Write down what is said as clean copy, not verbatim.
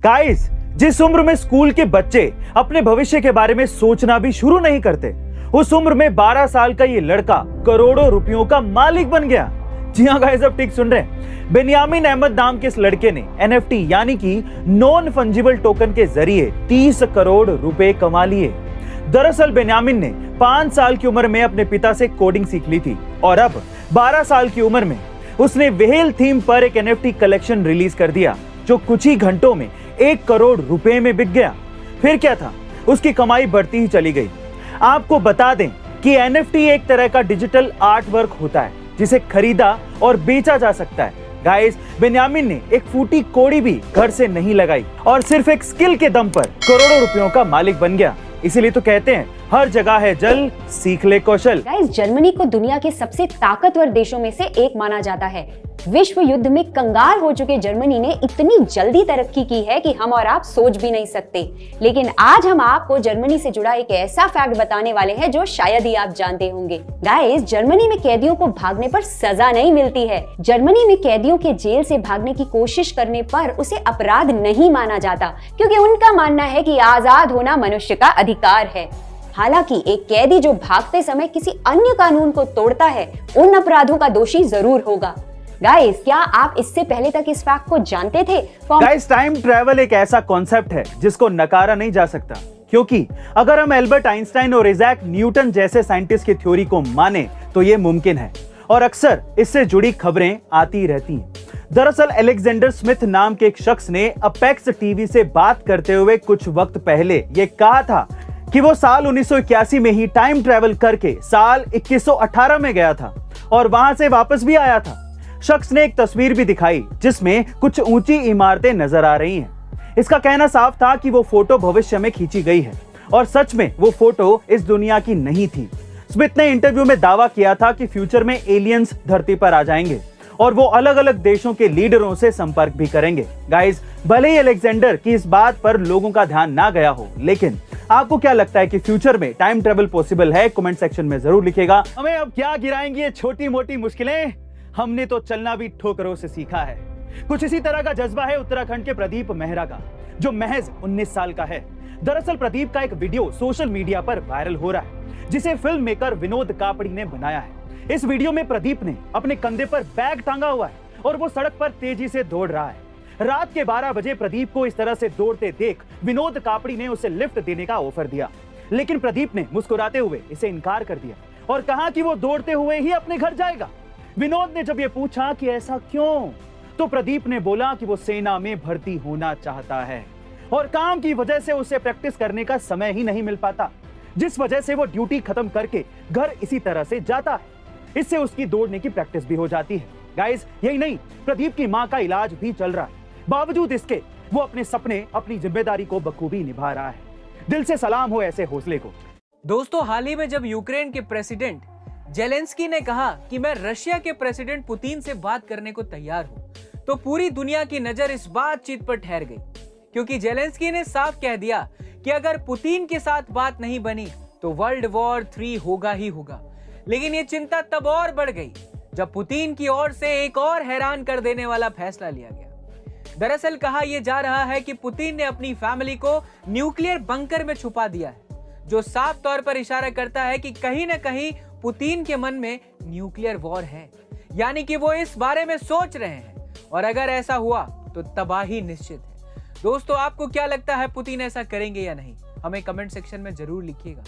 Guys, जिस उम्र में स्कूल के बच्चे अपने भविष्य के बारे में सोचना भी शुरू नहीं करते, उस उम्र में 12 साल का ये लड़का करोड़ों रुपयों का मालिक बन गया। जी हाँ गाइस, अब ठीक सुन रहे हैं। बेनियामिन अहमद नाम के इस लड़के ने NFT यानी कि नॉन फंजिबल टोकन के जरिए 30 करोड़ रुपए कमा लिए। दरअसल बेनियामिन ने 5 साल की उम्र में अपने पिता से कोडिंग सीख ली थी और अब 12 साल की उम्र में उसने व्हेल थीम पर एक NFT कलेक्शन रिलीज कर दिया, जो कुछ ही घंटों में 1 करोड़ रुपए में बिक गया। फिर क्या था, उसकी कमाई बढ़ती ही चली गई। आपको बता दें कि NFT एक तरह का डिजिटल आर्ट वर्क होता है जिसे खरीदा और बेचा जा सकता है। गाइस, बेनियामिन ने एक फूटी कोड़ी भी घर से नहीं लगाई और सिर्फ एक स्किल के दम पर करोड़ों रुपयों का मालिक बन गया। इसीलिए तो कहते हैं, हर जगह है जल, सीख ले कौशल। गाइस, जर्मनी को दुनिया के सबसे ताकतवर देशों में से एक माना जाता है। विश्व युद्ध में कंगाल हो चुके जर्मनी ने इतनी जल्दी तरक्की की है कि हम और आप सोच भी नहीं सकते। लेकिन आज हम आपको जर्मनी से जुड़ा एक ऐसा फैक्ट बताने वाले हैं जो शायद ही आप जानते होंगे। गाइस, जर्मनी में कैदियों को भागने पर सजा नहीं मिलती है। जर्मनी में कैदियों के जेल से भागने की कोशिश करने पर उसे अपराध नहीं माना जाता, क्योंकि उनका मानना है कि आजाद होना मनुष्य का अधिकार है। हालांकि एक कैदी जो भागते समय किसी अन्य कानून को तोड़ता है, उन अपराधों का दोषी जरूर होगा। गाइस, क्या आप इससे पहले तक इस फैक्ट को जानते थे? गाइस, टाइम ट्रैवल एक ऐसा कॉन्सेप्ट है जिसको नकारा नहीं जा सकता, क्योंकि अगर हम एल्बर्ट आइंस्टाइन और इजैक न्यूटन जैसे साइंटिस्ट की थ्योरी को माने तो ये मुमकिन है और अक्सर इससे जुड़ी खबरें आती रहती हैं। दरअसल अलेक्जेंडर स्मिथ नाम के एक शख्स ने अपेक्स टीवी से बात करते हुए कुछ वक्त पहले ये कहा था कि वो साल 1981 में ही टाइम ट्रैवल करके साल 2118 में गया था और वहां से वापस भी आया था। शख्स ने एक तस्वीर भी दिखाई जिसमें कुछ ऊंची इमारतें नजर आ रही हैं। इसका कहना साफ था कि वो फोटो भविष्य में खींची गई है और सच में वो फोटो इस दुनिया की नहीं थी। स्मिथ ने इंटरव्यू में दावा किया था कि फ्यूचर में एलियंस धरती पर आ जाएंगे और वो अलग अलग देशों के लीडरों से संपर्क भी करेंगे। गाइस, भले ही अलेक्जेंडर की इस बात पर लोगों का ध्यान ना गया हो, लेकिन आपको क्या लगता है कि फ्यूचर में टाइम ट्रेवल पॉसिबल है? कमेंट सेक्शन में जरूर लिखिएगा। हमें अब क्या गिराएंगी ये छोटी मोटी मुश्किलें, हमने तो चलना भी ठोकरों से सीखा है। कुछ इसी तरह का जज्बा है उत्तराखंड के प्रदीप मेहरा का, जो महज 19 साल का है। दरअसल प्रदीप का एक वीडियो सोशल मीडिया पर वायरल हो रहा है, जिसे फिल्म मेकर विनोद कापड़ी ने बनाया है। इस वीडियो में प्रदीप ने अपने कंधे पर बैग टांगा हुआ है और वो सड़क पर तेजी से दौड़ रहा है। रात के 12 बजे प्रदीप को इस तरह से दौड़ते देख विनोद कापड़ी ने उसे लिफ्ट देने का ऑफर दिया, लेकिन प्रदीप ने मुस्कुराते हुए इसे इनकार कर दिया और कहा कि वो दौड़ते हुए ही अपने घर जाएगा। विनोद ने जब ये पूछा कि ऐसा क्यों, तो प्रदीप ने बोला कि वो सेना में भर्ती होना चाहता है और काम की वजह से उसे प्रैक्टिस करने का समय ही नहीं मिल पाता, जिस वजह से वो ड्यूटी खत्म करके घर इसी तरह से जाता है। इससे उसकी दौड़ने की प्रैक्टिस भी हो जाती है। गाइस, यही नहीं, प्रदीप की मां का इलाज भी चल रहा है। बावजूद इसके वो अपने सपने, अपनी जिम्मेदारी को बखूबी निभा रहा है। दिल से सलाम हो ऐसे हौसले को। दोस्तों, हाल ही में जब यूक्रेन के प्रेसिडेंट जेलेंस्की ने कहा कि मैं रशिया के प्रेसिडेंट पुतिन से बात करने को तैयार हूं, तो पूरी दुनिया की नजर इस बातचीत पर ठहर गई, क्योंकि जेलेंस्की ने साफ कह दिया कि अगर पुतिन के साथ बात नहीं बनी तो वर्ल्ड वॉर 3 होगा ही होगा। लेकिन ये चिंता तब और बढ़ गई जब पुतिन की ओर से एक और हैरान कर देने वाला फैसला लिया गया। दरअसल कहा यह जा रहा है कि पुतिन ने अपनी फैमिली को न्यूक्लियर बंकर में छुपा दिया है, जो साफ तौर पर इशारा करता है कि कहीं ना कहीं पुतिन के मन में न्यूक्लियर वॉर है, यानी कि वो इस बारे में सोच रहे हैं और अगर ऐसा हुआ तो तबाही निश्चित है। दोस्तों, आपको क्या लगता है, पुतिन ऐसा करेंगे या नहीं? हमें कमेंट सेक्शन में जरूर लिखिएगा।